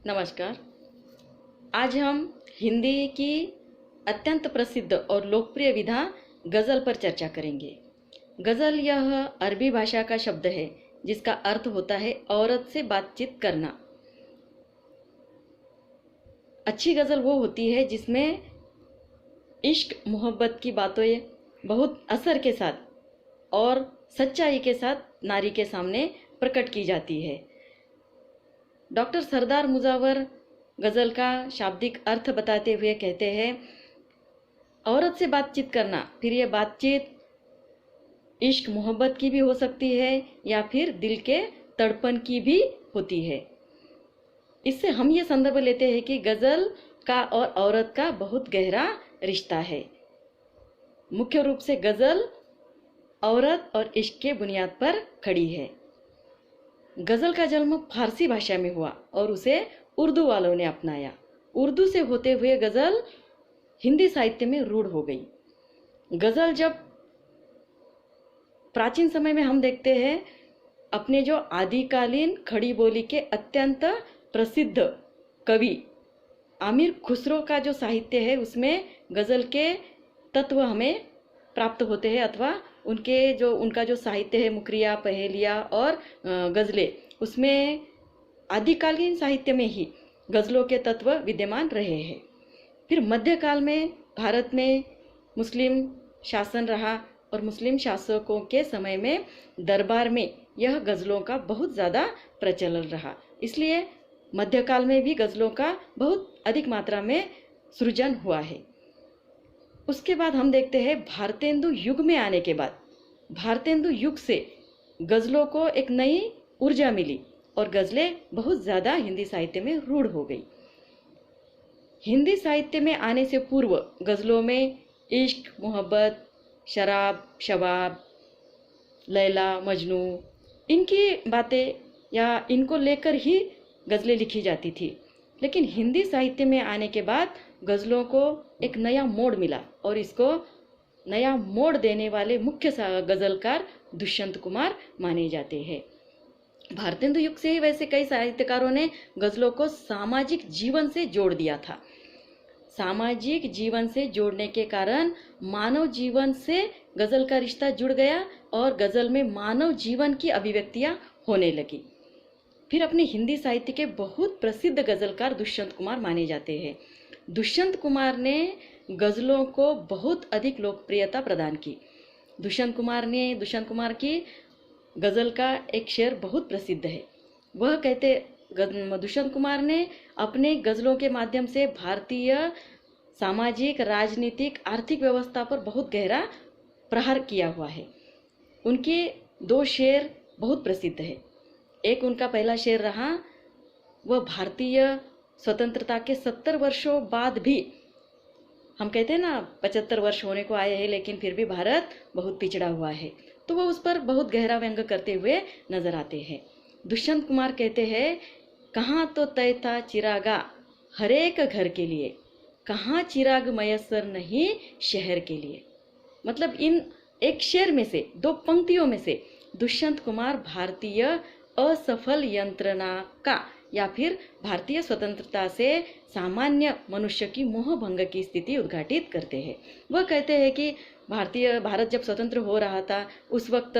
नमस्कार। आज हम हिंदी की अत्यंत प्रसिद्ध और लोकप्रिय विधा गज़ल पर चर्चा करेंगे। गज़ल यह अरबी भाषा का शब्द है जिसका अर्थ होता है औरत से बातचीत करना। अच्छी गज़ल वो होती है जिसमें इश्क मोहब्बत की बातें बहुत असर के साथ और सच्चाई के साथ नारी के सामने प्रकट की जाती है। डॉक्टर सरदार मुजावर गज़ल का शाब्दिक अर्थ बताते हुए कहते हैं, औरत से बातचीत करना, फिर ये बातचीत इश्क मोहब्बत की भी हो सकती है या फिर दिल के तड़पन की भी होती है। इससे हम ये संदर्भ लेते हैं कि गज़ल का और औरत का बहुत गहरा रिश्ता है। मुख्य रूप से गज़ल औरत और इश्क के बुनियाद पर खड़ी है। गज़ल का जन्म फारसी भाषा में हुआ और उसे उर्दू वालों ने अपनाया। उर्दू से होते हुए गज़ल हिंदी साहित्य में रूढ़ हो गई। गज़ल जब प्राचीन समय में हम देखते हैं, अपने जो आदिकालीन खड़ी बोली के अत्यंत प्रसिद्ध कवि आमिर खुसरो का जो साहित्य है उसमें गज़ल के तत्व हमें प्राप्त होते हैं, अथवा उनका जो साहित्य है, मुकरिया, पहेलिया और गज़लें, उसमें आदिकालीन साहित्य में ही गज़लों के तत्व विद्यमान रहे हैं। फिर मध्यकाल में भारत में मुस्लिम शासन रहा और मुस्लिम शासकों के समय में दरबार में यह गज़लों का बहुत ज़्यादा प्रचलन रहा। इसलिए मध्यकाल में भी गज़लों का बहुत अधिक मात्रा में सृजन हुआ है। उसके बाद हम देखते हैं, भारतेंदु युग में आने के बाद भारतेंदु युग से गज़लों को एक नई ऊर्जा मिली और गज़लें बहुत ज़्यादा हिंदी साहित्य में रूढ़ हो गई। हिंदी साहित्य में आने से पूर्व गज़लों में इश्क, मोहब्बत, शराब, शबाब, लैला, मजनू, इनकी बातें या इनको लेकर ही गज़लें लिखी जाती थी। लेकिन हिंदी साहित्य में आने के बाद गज़लों को एक नया मोड़ मिला और इसको नया मोड़ देने वाले मुख्य गज़लकार दुष्यंत कुमार माने जाते हैं। भारतेंदु युग से ही वैसे कई साहित्यकारों ने गज़लों को सामाजिक जीवन से जोड़ दिया था। सामाजिक जीवन से जोड़ने के कारण मानव जीवन से गज़ल का रिश्ता जुड़ गया और गज़ल में मानव जीवन की अभिव्यक्तियां होने लगी। फिर अपने हिंदी साहित्य के बहुत प्रसिद्ध गज़लकार दुष्यंत कुमार माने जाते हैं। दुष्यंत कुमार ने गज़लों को बहुत अधिक लोकप्रियता प्रदान की। दुष्यंत कुमार की गज़ल का एक शेर बहुत प्रसिद्ध है। वह कहते, दुष्यंत कुमार ने अपने गज़लों के माध्यम से भारतीय सामाजिक, राजनीतिक, आर्थिक व्यवस्था पर बहुत गहरा प्रहार किया हुआ है। उनके दो शेर बहुत प्रसिद्ध है। एक उनका पहला शेर रहा, वह भारतीय स्वतंत्रता के 70 वर्षों बाद भी, हम कहते हैं ना 75 वर्ष होने को आए हैं लेकिन फिर भी भारत बहुत पिछड़ा हुआ है, तो वह उस पर बहुत गहरा व्यंग करते हुए नजर आते हैं। दुष्यंत कुमार कहते हैं, कहाँ तो तय था चिरागा हर एक घर के लिए, कहाँ चिराग मयस्सर नहीं शहर के लिए। मतलब इन एक शेर में से, दो पंक्तियों में से दुष्यंत कुमार भारतीय असफल यंत्रणा का या फिर भारतीय स्वतंत्रता से सामान्य मनुष्य की मोहभंग की स्थिति उद्घाटित करते हैं। वह कहते हैं कि भारत जब स्वतंत्र हो रहा था, उस वक्त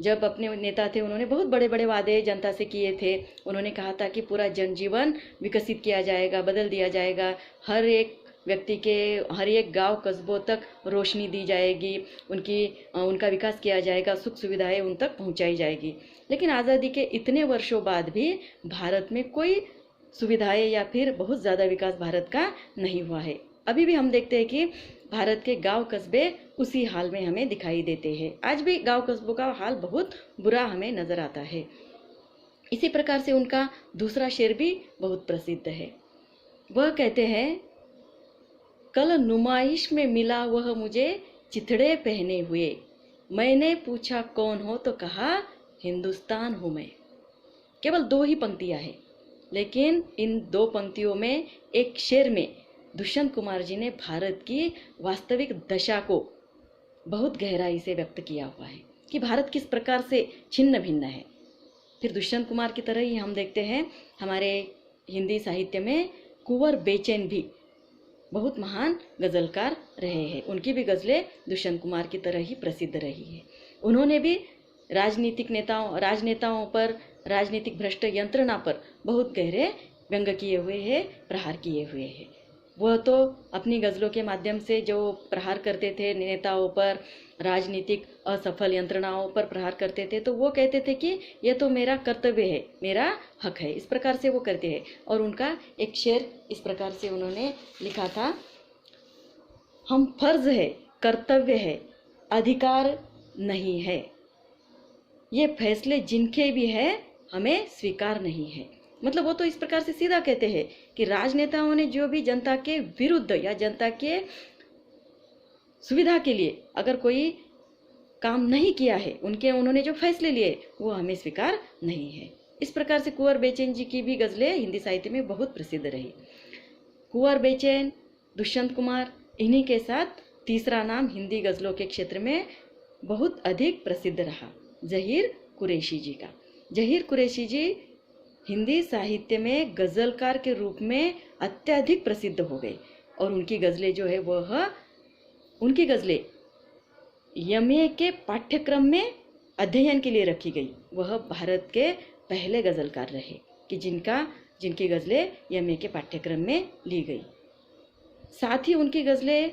जब अपने नेता थे उन्होंने बहुत बड़े बड़े वादे जनता से किए थे। उन्होंने कहा था कि पूरा जनजीवन विकसित किया जाएगा, बदल दिया जाएगा, हर एक व्यक्ति के हर एक गांव कस्बों तक रोशनी दी जाएगी, उनका विकास किया जाएगा, सुख सुविधाएं उन तक पहुंचाई जाएगी। लेकिन आज़ादी के इतने वर्षों बाद भी भारत में कोई सुविधाएं या फिर बहुत ज़्यादा विकास भारत का नहीं हुआ है। अभी भी हम देखते हैं कि भारत के गांव कस्बे उसी हाल में हमें दिखाई देते हैं। आज भी गांव कस्बों का हाल बहुत बुरा हमें नजर आता है। इसी प्रकार से उनका दूसरा शेर भी बहुत प्रसिद्ध है। वह कहते हैं, कल नुमाइश में मिला वह मुझे चिथड़े पहने हुए, मैंने पूछा कौन हो तो कहा हिंदुस्तान हूँ मैं। केवल दो ही पंक्तियां हैं, लेकिन इन दो पंक्तियों में, एक शेर में दुष्यंत कुमार जी ने भारत की वास्तविक दशा को बहुत गहराई से व्यक्त किया हुआ है कि भारत किस प्रकार से छिन्न भिन्न है। फिर दुष्यंत कुमार की तरह ही हम देखते हैं हमारे हिंदी साहित्य में कुंवर बेचैन भी बहुत महान गज़लकार रहे हैं। उनकी भी गज़लें दुष्यंत कुमार की तरह ही प्रसिद्ध रही है। उन्होंने भी राजनेताओं पर, राजनीतिक भ्रष्ट यंत्रणा पर बहुत गहरे व्यंग किए हुए हैं, प्रहार किए हुए हैं। वह तो अपनी गज़लों के माध्यम से जो प्रहार करते थे नेताओं पर, राजनीतिक असफल यंत्रणाओं पर प्रहार करते थे, तो वो कहते थे कि ये तो मेरा कर्तव्य है, मेरा हक है। इस प्रकार से वो करते हैं। और उनका एक शेर इस प्रकार से उन्होंने लिखा था, हम फर्ज है, कर्तव्य है, अधिकार नहीं है, ये फैसले जिनके भी है हमें स्वीकार नहीं है। मतलब वो तो इस प्रकार से सीधा कहते हैं कि राजनेताओं ने जो भी जनता के विरुद्ध या जनता के सुविधा के लिए अगर कोई काम नहीं किया है, उन्होंने जो फैसले लिए वो हमें स्वीकार नहीं है। इस प्रकार से कुंवर बेचैन जी की भी गज़लें हिंदी साहित्य में बहुत प्रसिद्ध रही। कुंवर बेचैन, दुष्यंत कुमार, इन्हीं के साथ तीसरा नाम हिंदी गज़लों के क्षेत्र में बहुत अधिक प्रसिद्ध रहा ज़हीर कुरैशी जी का। ज़हीर कुरैशी जी हिंदी साहित्य में गज़लकार के रूप में अत्यधिक प्रसिद्ध हो गए और उनकी गज़लें जो है उनकी गज़लें एमए के पाठ्यक्रम में अध्ययन के लिए रखी गई। वह भारत के पहले गज़लकार रहे कि जिनकी गज़लें एमए के पाठ्यक्रम में ली गई। साथ ही उनकी गज़लें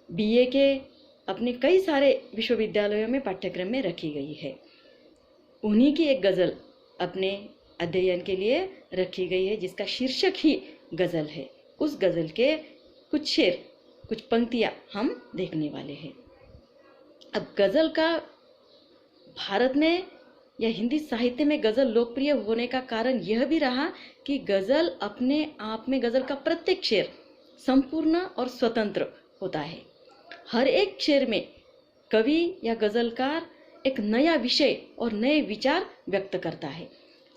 बीए के अपने कई सारे विश्वविद्यालयों में पाठ्यक्रम में रखी गई है। उन्हीं की एक गज़ल अपने अध्ययन के लिए रखी गई है जिसका शीर्षक ही गज़ल है। उस गज़ल के कुछ शेर, कुछ पंक्तियाँ हम देखने वाले हैं। अब गज़ल का भारत में या हिंदी साहित्य में गज़ल लोकप्रिय होने का कारण यह भी रहा कि गज़ल अपने आप में, गज़ल का प्रत्येक शेर संपूर्ण और स्वतंत्र होता है। हर एक शेर में कवि या गज़लकार एक नया विषय और नए विचार व्यक्त करता है।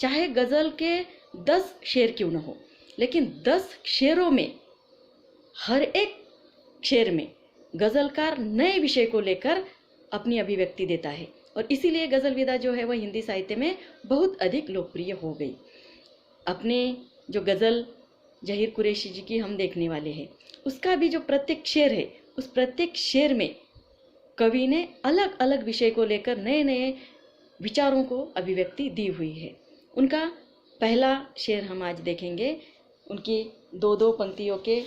चाहे गज़ल के 10 शेर क्यों न हो, लेकिन 10 शेरों में, हर एक शेर में गज़लकार नए विषय को लेकर अपनी अभिव्यक्ति देता है और इसीलिए गज़ल विदा जो है वह हिंदी साहित्य में बहुत अधिक लोकप्रिय हो गई। अपने जो गज़ल ज़हीर कुरैशी जी की हम देखने वाले हैं, उसका भी जो प्रत्येक शेर है, उस प्रत्येक शेर में कवि ने अलग अलग विषय को लेकर नए नए विचारों को अभिव्यक्ति दी हुई है। उनका पहला शेर हम आज देखेंगे। उनकी दो पंक्तियों के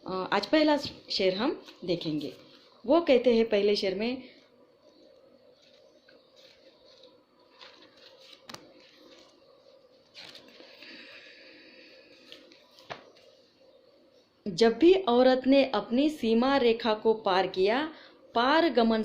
आज पहला शेर हम देखेंगे। वो कहते हैं पहले शेर में, जब भी औरत ने अपनी सीमा रेखा को पार किया, पार गमन